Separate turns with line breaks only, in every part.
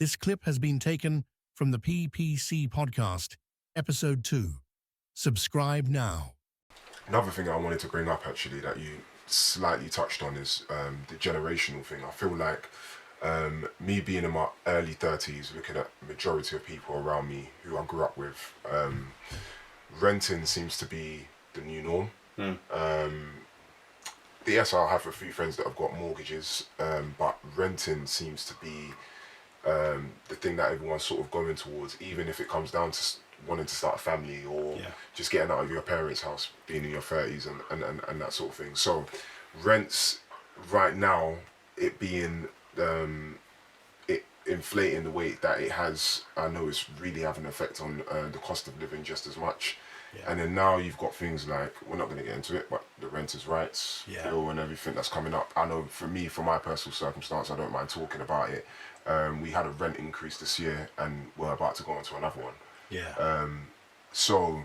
This clip has been taken from the PPC Podcast Ep.2. Subscribe now.
Another thing I wanted to bring up actually that you slightly touched on is the generational thing. I feel like me being in my early 30s, looking at the majority of people around me who I grew up with, renting seems to be the new norm. Yes, I have a few friends that have got mortgages, but renting seems to be the thing that everyone's sort of going towards, even if it comes down to wanting to start a family or just getting out of your parents' house, being in your 30s and that sort of thing. So rents right now, it being it inflating the way that it has, I know it's really having an effect on the cost of living just as much. And then now you've got things like, we're not going to get into it, but the renters' rights bill and everything that's coming up. I know for me, from my personal circumstance, I don't mind talking about it. We had a rent increase this year and we're about to go into another one. So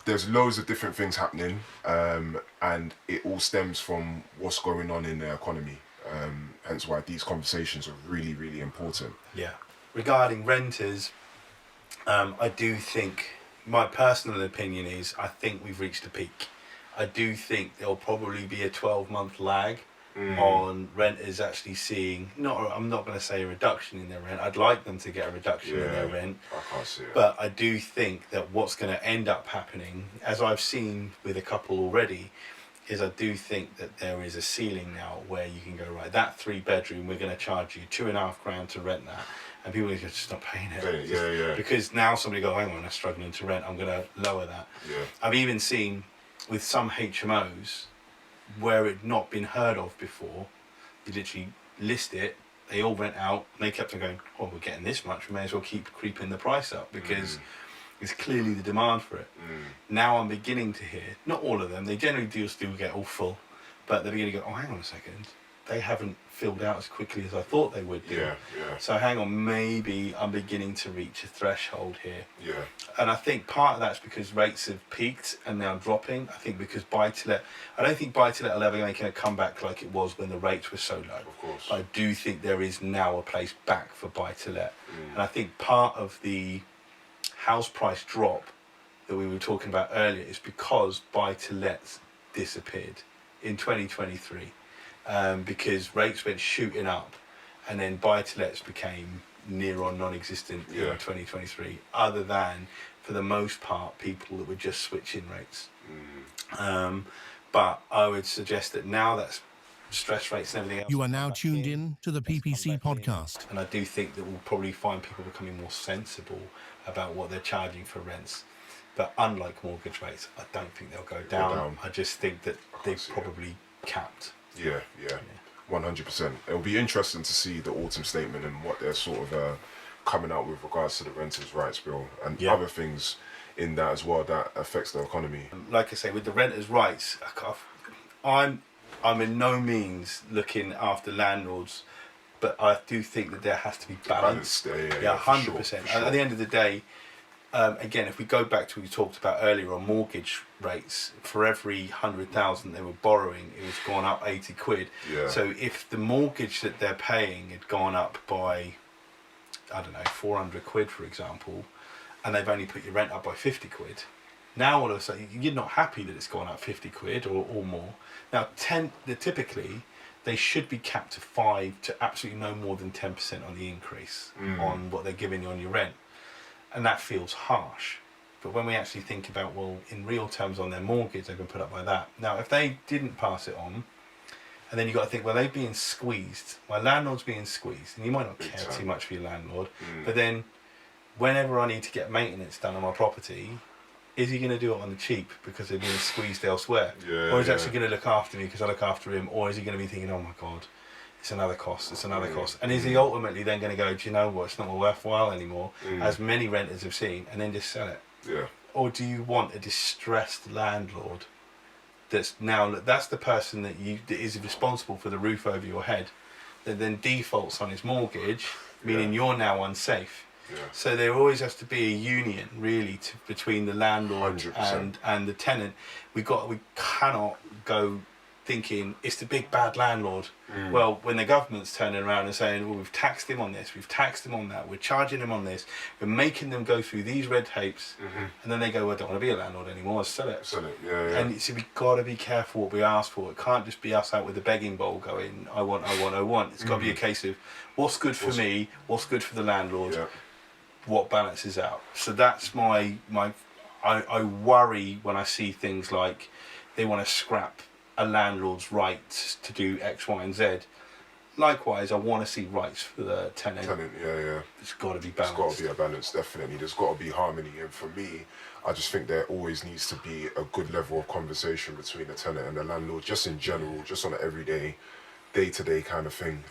there's loads of different things happening, and it all stems from what's going on in the economy. Hence why these conversations are really, really important.
Regarding renters, I do think, my personal opinion is, I think we've reached a peak. I do think there'll probably be a 12-month lag on renters actually seeing, I'm not going to say a reduction in their rent. I'd like them to get a reduction in their rent.
I can't see it.
But I do think that what's going to end up happening, as I've seen with a couple already, is I do think that there is a ceiling now where you can go, right, that 3-bedroom, we're going to charge you $2,500 to rent that. And people are going to stop paying it. Because now somebody go, hang on, they're struggling to rent, I'm going to lower that. I've even seen with some HMOs where it not been heard of before, you literally list it, they all rent out, and they kept on going, oh, we're getting this much, we may as well keep creeping the price up because it's clearly the demand for it. Now I'm beginning to hear, not all of them, they generally do still get all full, but they're beginning to go, oh, hang on a second, they haven't filled out as quickly as I thought they would do. So hang on, maybe I'm beginning to reach a threshold here. And I think part of that's because rates have peaked and now dropping. I think because buy-to-let, I don't think buy-to-let will ever make a comeback like it was when the rates were so low.
Of course.
I do think there is now a place back for buy-to-let. And I think part of the house price drop that we were talking about earlier is because buy-to-lets disappeared in 2023. Because rates went shooting up and then buy-to-lets became near on non-existent in 2023, other than for the most part people that were just switching rates. But I would suggest that now that's stress rates and everything else.
You are now tuned in to the PPC Podcast.
And I do think that we'll probably find people becoming more sensible about what they're charging for rents. But unlike mortgage rates, I don't think they'll go down. I just think that they've probably capped.
100%. It'll be interesting to see the autumn statement and what they're sort of coming out with regards to the renters' rights bill and other things in that as well that affects the economy.
Like I say, with the renters' rights, I'm in no means looking after landlords, but I do think that there has to be balance. 100%.
Sure.
At the end of the day, again, if we go back to what we talked about earlier on mortgage rates, for every 100,000 they were borrowing, it was gone up 80 quid. So if the mortgage that they're paying had gone up by, I don't know, 400 quid, for example, and they've only put your rent up by 50 quid, now all of a sudden you're not happy that it's gone up 50 quid or more. Now, typically, they should be capped to 5 to absolutely no more than 10% on the increase on what they're giving you on your rent. And that feels harsh. But when we actually think about, well, in real terms on their mortgage, they've been put up by that. Now, if they didn't pass it on, and then you've got to think, well, they're being squeezed. My landlord's being squeezed. And you might not care too much for your landlord. But then, whenever I need to get maintenance done on my property, is he going to do it on the cheap because they're being squeezed elsewhere? Or is he actually going to look after me because I look after him? Or is he going to be thinking, oh my God, it's another cost, it's another cost. And is he ultimately then going to go, do you know what, it's not worthwhile anymore, as many renters have seen, and then just sell it? Or do you want a distressed landlord that's the person that is responsible for the roof over your head, that then defaults on his mortgage, meaning you're now unsafe? So there always has to be a union, really, between the landlord and the tenant. We cannot go thinking it's the big bad landlord. Well, when the government's turning around and saying, well, we've taxed him on this, we've taxed him on that, we're charging him on this, we're making them go through these red tapes, and then they go, well, I don't want to be a landlord anymore, let's sell it.
Yeah.
And so we've got to be careful what we ask for. It can't just be us out with a begging bowl going, I want. It's got to be a case of what's good for me, what's good for the landlord, what balances out. So that's I worry when I see things like they want to scrap a landlord's rights to do X, Y, and Z. Likewise, I want to see rights for the tenant. It's got to be balanced.
There's got to be a balance, definitely. There's got to be harmony. And for me, I just think there always needs to be a good level of conversation between the tenant and the landlord, just in general, just on an everyday, day-to-day kind of thing.